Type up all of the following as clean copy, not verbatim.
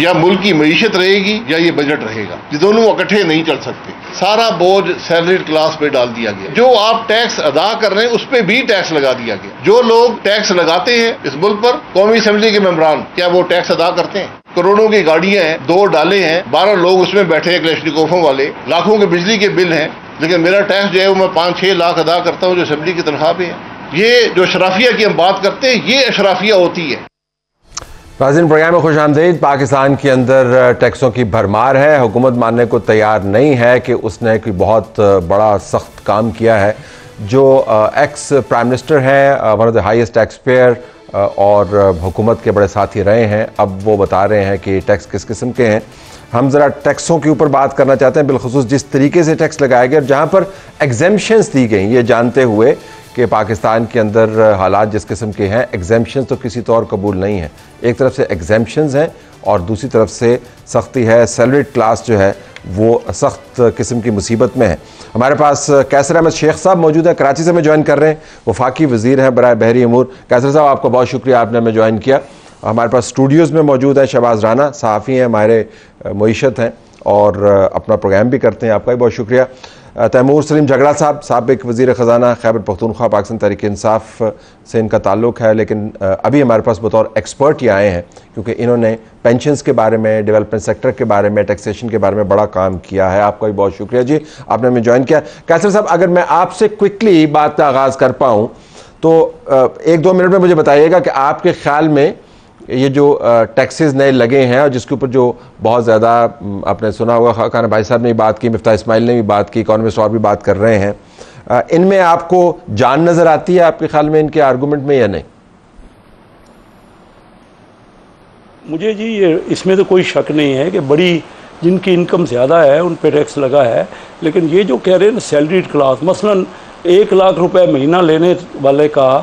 या मुल्क की मईशत रहेगी या ये बजट रहेगा। ये दोनों इकट्ठे नहीं चल सकते। सारा बोझ सैलरीड क्लास पे डाल दिया गया। जो आप टैक्स अदा कर रहे हैं उस पर भी टैक्स लगा दिया गया। जो लोग टैक्स लगाते हैं इस मुल्क पर, कौमी असेंबली के मेंबरान, क्या वो टैक्स अदा करते हैं? करोड़ों की गाड़ियां हैं, 2 डाले हैं, 12 लोग उसमें बैठे हैं क्लेशनिकोफों वाले, लाखों के बिजली के बिल हैं, लेकिन मेरा टैक्स जो है वो मैं 5-6 लाख अदा करता हूँ जो असेंबली की तनख्वाह पे है। ये जो अशराफिया की हम बात करते हैं, ये अशराफिया होती है। नाज़रीन, प्रोग्राम में खुश आमदीद। पाकिस्तान के अंदर टैक्सों की भरमार है। हुकूमत मानने को तैयार नहीं है कि उसने कोई बहुत बड़ा सख्त काम किया है। जो एक्स प्राइम मिनिस्टर हैं, one of the highest tax payer और हुकूमत के बड़े साथी रहे हैं, अब वो बता रहे हैं कि टैक्स किस किस्म के हैं। हम ज़रा टैक्सों के ऊपर बात करना चाहते हैं, बिलखुसूस जिस तरीके से टैक्स लगाया गया, जहाँ पर एग्जेम्पशंस दी गई, ये जानते हुए कि पाकिस्तान के अंदर हालात जिस किस्म के हैं, एग्जेम्पशंस तो किसी तौर कबूल नहीं है। एक तरफ से एग्जेम्पशंस हैं और दूसरी तरफ से सख्ती है। सैलरीड क्लास जो है वो सख्त किस्म की मुसीबत में है। हमारे पास कैसर अहमद शेख साहब मौजूद है, कराची से हमें ज्वाइन कर रहे हैं। वफाकी वज़ीर हैं बराए बहरी अमूर। कैसर साहब, आपका बहुत शुक्रिया, आपने हमें ज्वाइन किया। हमारे पास स्टूडियोज़ में मौजूद है शहबाज राना, सहाफ़ी हैं, माहिर मईशत हैं और अपना प्रोग्राम भी करते हैं। आपका भी बहुत शुक्रिया। तैमूर सलीम झगड़ा साहब, साबिक वज़ीर ख़जाना खैबर पख्तूनख्वा, पाकिस्तान तहरीक इंसाफ से इनका ताल्लुक़ है, लेकिन अभी हमारे पास बतौर एक्सपर्ट ही आए हैं क्योंकि इन्होंने पेंशन्स के बारे में, डेवलपमेंट सेक्टर के बारे में, टैक्सेशन के बारे में बड़ा काम किया है। आपका भी बहुत शुक्रिया जी, आपने हमें ज्वाइन किया। कैसर साहब, अगर मैं आपसे क्विकली बात का आगाज़ कर पाऊँ तो 1-2 मिनट में मुझे बताइएगा कि आपके ख्याल में ये जो टैक्सेस नए लगे हैं और जिसके ऊपर जो बहुत ज़्यादा आपने सुना होगा, खान भाई साहब ने भी बात की, मिफ्ता इस्माइल ने भी बात की, इकोनॉमिस्ट और भी बात कर रहे हैं, इनमें आपको जान नज़र आती है आपके ख्याल में इनके आर्गूमेंट में या नहीं? मुझे जी ये इसमें तो कोई शक नहीं है कि बड़ी जिनकी इनकम ज़्यादा है उन पर टैक्स लगा है, लेकिन ये जो कह रहे हैं ना सैलरीड क्लास, मसलन 1 लाख रुपए महीना लेने वाले का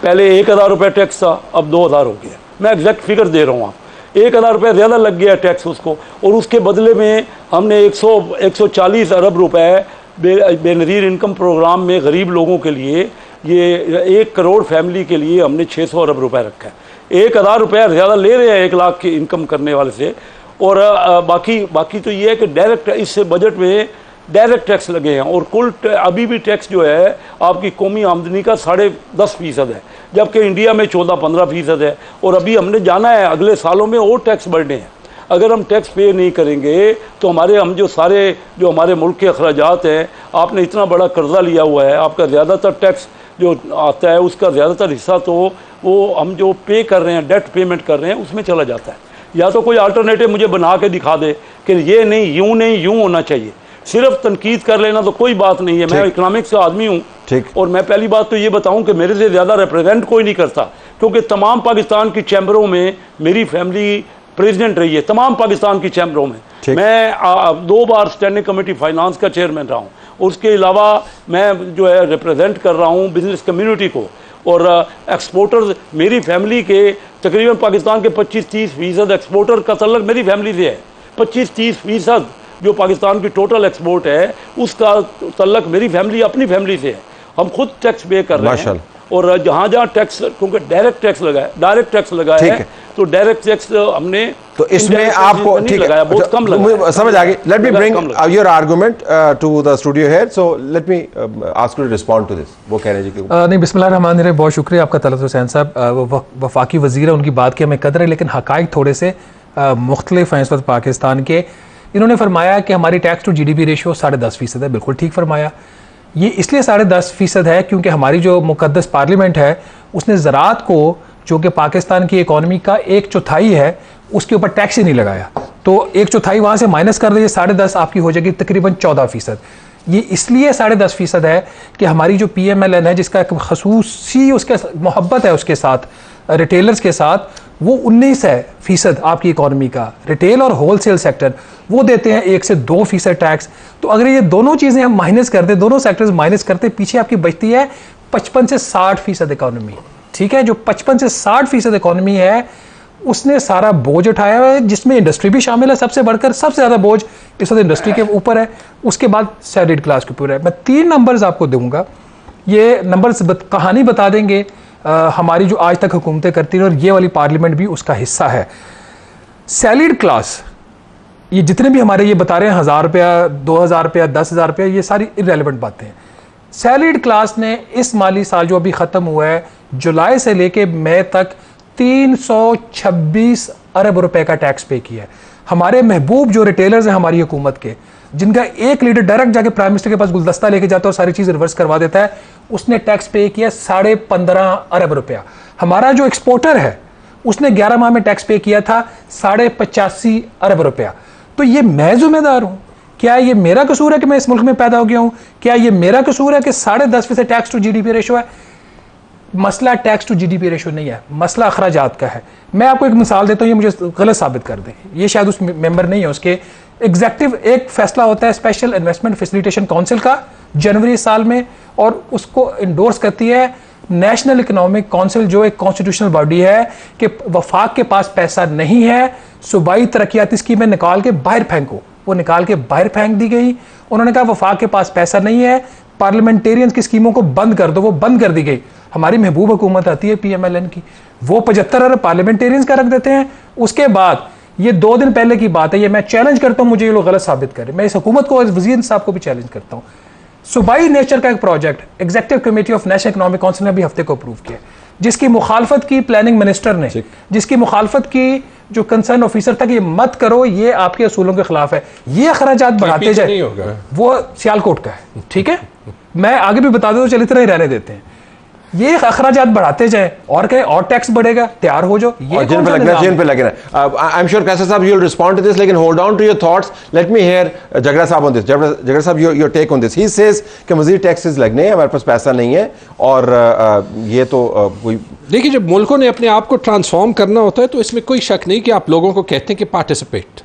पहले 1000 रुपये टैक्स था, अब 2000 हो गया। मैं एग्जैक्ट फिगर दे रहा हूँ, आप 1000 रुपये ज़्यादा लग गया टैक्स उसको, और उसके बदले में हमने 140 अरब रुपए बेनज़ीर इनकम प्रोग्राम में गरीब लोगों के लिए, ये 1 करोड़ फैमिली के लिए हमने 600 अरब रुपए रखा है। 1000 रुपये ज़्यादा ले रहे हैं 1 लाख की इनकम करने वाले से। और बाकी तो ये है कि डायरेक्ट इससे बजट में डायरेक्ट टैक्स लगे हैं, और कुल अभी भी टैक्स जो है आपकी कौमी आमदनी का 10.5% है, जबकि इंडिया में 14-15% है। और अभी हमने जाना है अगले सालों में और टैक्स बढ़ने हैं। अगर हम टैक्स पे नहीं करेंगे तो हम जो हमारे मुल्क के अखराजात हैं, आपने इतना बड़ा कर्जा लिया हुआ है, आपका ज़्यादातर टैक्स जो आता है उसका ज़्यादातर हिस्सा तो वो हम जो पे कर रहे हैं, डेट पेमेंट कर रहे हैं, उसमें चला जाता है। या तो कोई अल्टरनेटिव मुझे बना के दिखा दे कि ये नहीं, यूँ होना चाहिए। सिर्फ तनकीद कर लेना तो कोई बात नहीं है। मैं इकोनॉमिक्स का आदमी हूँ, और मैं पहली बात तो ये बताऊं कि मेरे से ज़्यादा रिप्रेजेंट कोई नहीं करता, क्योंकि तमाम पाकिस्तान की चैम्बरों में मेरी फैमिली प्रेसिडेंट रही है, तमाम पाकिस्तान की चैम्बरों में। मैं 2 बार स्टैंडिंग कमेटी फाइनेंस का चेयरमैन रहा हूँ। उसके अलावा मैं जो है रिप्रेजेंट कर रहा हूँ बिजनेस कम्युनिटी को, और एक्सपोर्टर्स मेरी फैमिली के तकरीबन पाकिस्तान के 25-30% एक्सपोर्टर का तल्लुक मेरी फैमिली से है। 25-30% जो पाकिस्तान की टोटल एक्सपोर्ट है उसका तल्लुक मेरी फैमिली, अपनी फैमिली से है। हम खुद टैक्स पे कर रहे हैं, और जहाँ टैक्स, क्योंकि डायरेक्ट टैक्स लगा है तो डायरेक्ट टैक्स हमने तो इसमें आपको ठीक लगाया, बहुत कम लगा, समझ आ गई। Let me bring your argument to the studio here, so let me ask you to respond to this. वो कह रहे हैं जी नहीं, बिस्मिल्लाहिर्रहमानिर्रहीम, बहुत शुक्रिया आपका तलत हुसैन साहब। वफाकी वज़ीर है, उनकी बात की हमें कदर है, लेकिन हक़ाइक़ थोड़े से मुख्तलिफ हैं इस वक्त पाकिस्तान के। इन्होंने फरमाया कि हमारी टैक्स टू GDP रेशियो 10.5% है। बिल्कुल ठीक फरमाया। ये इसलिए 10.5% है क्योंकि हमारी जो मुक़द्दस पार्लियामेंट है उसने ज़राअत को, जो कि पाकिस्तान की इकॉनमी का 1/4 है, उसके ऊपर टैक्स ही नहीं लगाया। तो 1/4 वहाँ से माइनस कर दीजिए, 10.5 आपकी हो जाएगी तकरीबन 14%। ये इसलिए 10.5% है कि हमारी जो PMLN है, जिसका एक खसूसी उसके मोहब्बत है उसके साथ, रिटेलर्स के साथ, वो 19% आपकी इकॉनमी का रिटेल और होलसेल सेक्टर वो देते हैं 1 से 2% टैक्स। तो अगर ये दोनों चीज़ें हम माइनस करते, दोनों सेक्टर्स माइनस करते, पीछे आपकी बचती है 55 से 60% इकॉनमी। ठीक है, जो 55 से 60% इकॉनमी है उसने सारा बोझ उठाया हुआ है, जिसमें इंडस्ट्री भी शामिल है। सबसे बढ़कर सबसे ज़्यादा बोझ इस वक्त इंडस्ट्री के ऊपर है, उसके बाद सैलरीड क्लास के ऊपर है। मैं 3 नंबर्स आपको दूंगा, ये नंबर्स कहानी बता देंगे हमारी जो आज तक हुकूमतें करती हैं, और ये वाली पार्लियामेंट भी उसका हिस्सा है। सैलरीड क्लास, ये जितने भी हमारे ये बता रहे हैं 1000 रुपया, 2000 रुपया, 10,000 रुपया, ये सारी इररेलेवेंट बातें हैं। सैलरीड क्लास ने इस माली साल जो अभी ख़त्म हुआ है, जुलाई से लेके मई तक 326 अरब रुपए का टैक्स पे किया है। हमारे महबूब जो रिटेलर्स हैं हमारी हुकूमत के, जिनका एक लीडर डायरेक्ट जाके प्राइम मिनिस्टर के पास गुलदस्ता लेके जाता है और सारी चीज़ रिवर्स करवा देता है, उसने टैक्स पे किया 15.5 अरब रुपया। हमारा जो एक्सपोर्टर है उसने 11 माह में टैक्स पे किया था 85.5 अरब रुपया। तो ये मैं जिम्मेदार हूं? क्या ये मेरा कसूर है कि मैं इस मुल्क में पैदा हो गया हूं? क्या ये मेरा कसूर है कि 10.5% टैक्स टू जीडीपी रेशो है? मसला टैक्स टू जीडीपी रेशो नहीं है, मसला अखराजात का है। मैं आपको एक मिसाल देता हूं, ये मुझे गलत साबित कर दे, ये शायद उस मेंबर नहीं है उसके। एग्जेक्टिव एक फैसला होता है स्पेशल इन्वेस्टमेंट फैसिलिटेशन काउंसिल का जनवरी साल में, और उसको इंडोर्स करती है नेशनल इकोनॉमिक काउंसिल, जो एक कॉन्स्टिट्यूशनल बॉडी है, कि वफाक के पास पैसा नहीं है, सूबाई तरक्याती स्कीमें निकाल के बाहर फेंको। वो निकाल के बाहर फेंक दी गई। उन्होंने कहा वफाक के पास पैसा नहीं है, पार्लियामेंटेरियंस की स्कीमों को बंद कर दो, वो बंद कर दी गई। हमारी महबूब हुकूमत आती है PMLN की, वो 75 अरब पार्लियामेंटेरियंस का रख देते हैं। उसके बाद ये 2 दिन पहले की बात है, ये मैं चैलेंज करता हूं, मुझे ये लोग गलत साबित करें। मैं इस हुकूमत को, वजीर साहब को भी चैलेंज करता हूं। सूबाई नेचर का एक project executive committee of national economic council ने भी हफ्ते को अप्रूव किया, जिसकी मुखालफत की प्लानिंग मिनिस्टर ने, जिसकी मुखालफत की जो कंसर्न ऑफिसर था कि ये मत करो, ये आपके असूलों के खिलाफ है, ये अखराजात बढ़ाते जाए। वो सियालकोट का है, ठीक है, मैं आगे भी बता दूं, तो चलिए इतना ही रहने देते हैं। ये अखराजात बढ़ाते जाए और कहे और टैक्स बढ़ेगा, तैयार हो जाओ। ये जिन पे लगना, जिन पे लगना। आई एम श्योर कैसर साहब you will respond to this, लेकिन hold on to your thoughts. Let me hear Jhagra साहब ऑन दिस। जगरा साहब your take on this. He says कि मजीद टैक्सेस लगने हैं, हमारे पास पैसा नहीं है, और ये तो कोई। देखिए, जब मुल्कों ने अपने आप को ट्रांसफॉर्म करना होता है तो इसमें कोई शक नहीं कि आप लोगों को कहते हैं कि पार्टिसिपेट,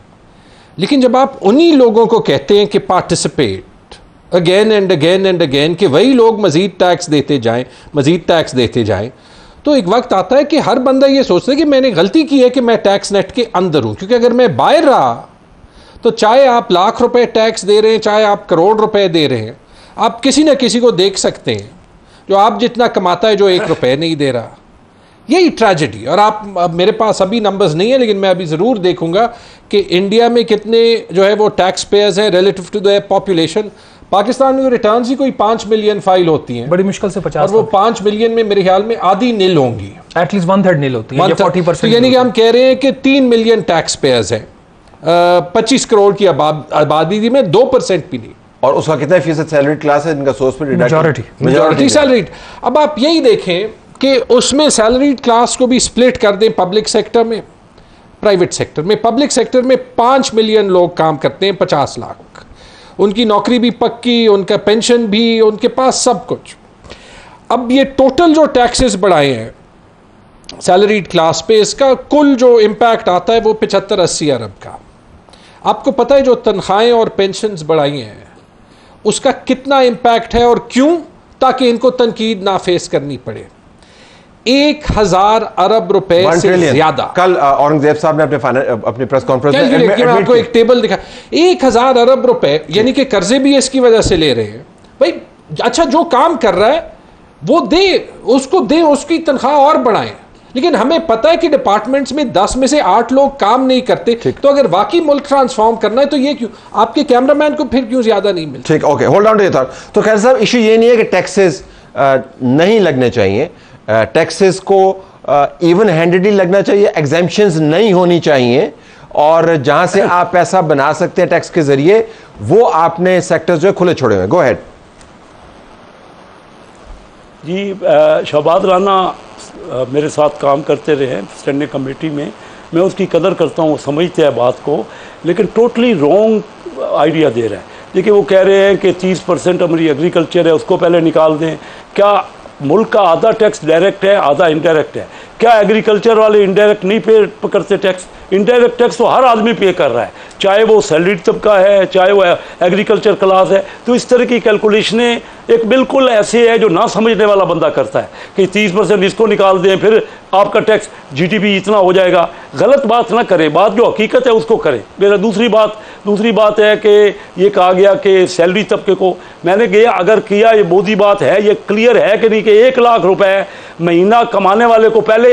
लेकिन जब आप उन्हीं लोगों को कहते हैं कि participate again and again and again, कि वही लोग मजीद टैक्स देते जाएं, मजीद टैक्स देते जाएं, तो एक वक्त आता है कि हर बंदा ये सोचता है कि मैंने गलती की है कि मैं टैक्स नेट के अंदर हूं। क्योंकि अगर मैं बाहर रहा तो चाहे आप लाख रुपए टैक्स दे रहे हैं, चाहे आप करोड़ रुपए दे रहे हैं, आप किसी न किसी को देख सकते हैं जो आप जितना कमाता है जो 1 रुपये नहीं दे रहा। यही ट्रेजेडी। और आप, मेरे पास अभी नंबर्स नहीं है, लेकिन मैं अभी ज़रूर देखूंगा कि इंडिया में कितने जो है वो टैक्स पेयर्स हैं relative to the population. Pakistan में रिटर्न्स ही कोई 5 मिलियन फाइल होती हैं, बड़ी मुश्किल से 50, और वो 5 मिलियन में मेरे ख्याल में आधी नील होंगी, एटलीस्ट 1/3 नील होती है, 40%। यानी कि हम कह रहे हैं कि 3 मिलियन टैक्स पेयर्स हैं 25 करोड़ की आबादी में 2% भी नहीं। और उसका कितना फीसद सैलरी क्लास है जिनका सोर्स पे मेजॉरिटी सैलरीड। अब आप यही देखें कि उसमें सैलरीड क्लास को भी स्प्लिट कर दें पब्लिक सेक्टर में, प्राइवेट सेक्टर में। पब्लिक सेक्टर में 5 मिलियन लोग काम करते हैं, 50 लाख, उनकी नौकरी भी पक्की, उनका पेंशन भी, उनके पास सब कुछ। अब ये टोटल जो टैक्सेस बढ़ाए हैं सैलरीड क्लास पे, इसका कुल जो इम्पैक्ट आता है वो 75-80 अरब का। आपको पता है जो तनख्वाहें और पेंशन्स बढ़ाई हैं उसका कितना इम्पैक्ट है और क्यों? ताकि इनको तनकीद ना फेस करनी पड़े। 1000 अरब रुपए से ज्यादा। कल औरंगजेब साहब ने अपनी प्रेस कॉन्फ्रेंस में आपको एक टेबल दिखा, 1000 अरब रुपए, यानी कि कर्जे भी इसकी वजह से ले रहे हैं। भाई अच्छा, जो काम कर रहा है वो दे, उसको दे, उसकी तनख्वाह और बढ़ाएं। लेकिन हमें पता है कि डिपार्टमेंट्स में 10 में से 8 लोग काम नहीं करते, तो अगर वाकई मुल्क ट्रांसफॉर्म करना है तो ये क्यों, आपके कैमरामैन को फिर क्यों ज्यादा नहीं मिलता? ठीक, okay, hold on to your thought. तो खैर साहब, इशू ये नहीं है कि टैक्सेस नहीं लगने चाहिए, टैक्सेस को इवन हैंडेडली लगना चाहिए, एग्जेम्पशंस नहीं होनी चाहिए, और जहां से आप पैसा बना सकते हैं टैक्स के जरिए वो आपने सेक्टर्स जो है खुले छोड़े हुए। गो अहेड जी। शहबाज राना मेरे साथ काम करते रहे स्टैंडिंग कमेटी में, मैं उसकी कदर करता हूँ, समझते हैं बात को, लेकिन टोटली रॉन्ग आइडिया दे रहा है। देखिए, वो कह रहे हैं कि 30% हमारी एग्रीकल्चर है, उसको पहले निकाल दें। क्या मुल्क का आधा टैक्स डायरेक्ट है, आधा इनडायरेक्ट है? क्या एग्रीकल्चर वाले इनडायरेक्ट नहीं पे करते टैक्स? इनडायरेक्ट टैक्स तो हर आदमी पे कर रहा है, चाहे वो सैलरीड तबका है, चाहे वो एग्रीकल्चर क्लास है। तो इस तरह की कैलकुलेशनें एक बिल्कुल ऐसे है जो ना समझने वाला बंदा करता है कि 30% इसको निकाल दें, फिर आपका टैक्स जीडीपी इतना हो जाएगा। गलत बात ना करें, बात जो हकीकत है उसको करें। मेरा दूसरी बात है कि ये कहा गया कि सैलरी तबके को, मैंने गया अगर किया, ये बोधी बात है, ये क्लियर है कि नहीं कि 1 लाख रुपए महीना कमाने वाले को पहले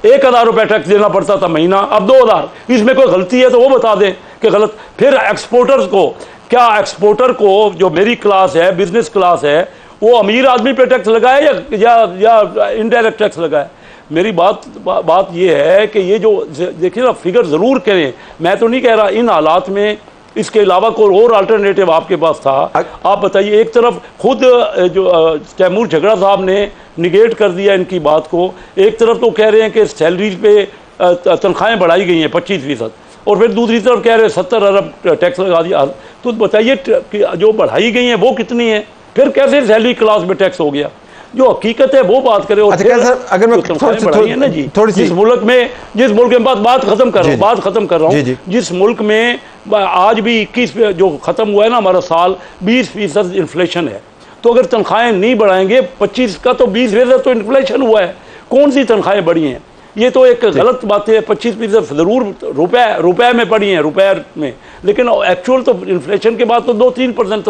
1000 रुपये टैक्स देना पड़ता था महीना, अब 2000। इसमें कोई गलती है तो वो बता दें कि गलत। फिर एक्सपोर्टर्स को, क्या एक्सपोर्टर को जो मेरी क्लास है, बिजनेस क्लास है, वो अमीर आदमी पे टैक्स लगाए या इनडायरेक्ट टैक्स लगाए? मेरी बात ये है कि ये जो देखिए ना, फिगर ज़रूर करें, मैं तो नहीं कह रहा इन हालात में इसके अलावा कोई और अल्टरनेटिव आपके पास था। आप बताइए, एक तरफ खुद जो तैमूर झगड़ा साहब ने निगेट कर दिया इनकी बात को, एक तरफ तो कह रहे हैं कि सैलरीज पे तनख्वाहें बढ़ाई गई हैं 25%, और फिर दूसरी तरफ कह रहे हैं 70 अरब टैक्स लगा दिया। तो बताइए कि जो बढ़ाई गई हैं वो कितनी है, फिर कैसे सैलरी क्लास में टैक्स हो गया? जो हकीकत है वो बात करें। और अगर मैं थोड़ी सी जिस मुल्क में बात खत्म कर रहा हूँ, जिस मुल्क में आज भी 21 जो खत्म हुआ है ना हमारा साल, 20% इन्फ्लेशन है, तो अगर तनख्वाहें नहीं बढ़ाएंगे 25 का तो 20% तो इन्फ्लेशन हुआ है, कौन सी तनख्वाहें बढ़ी हैं? ये तो एक गलत बात है। 25% ज़रूर रुपए में बढ़ी हैं, रुपए में, लेकिन एक्चुअल तो इन्फ्लेशन के बाद तो 2-3%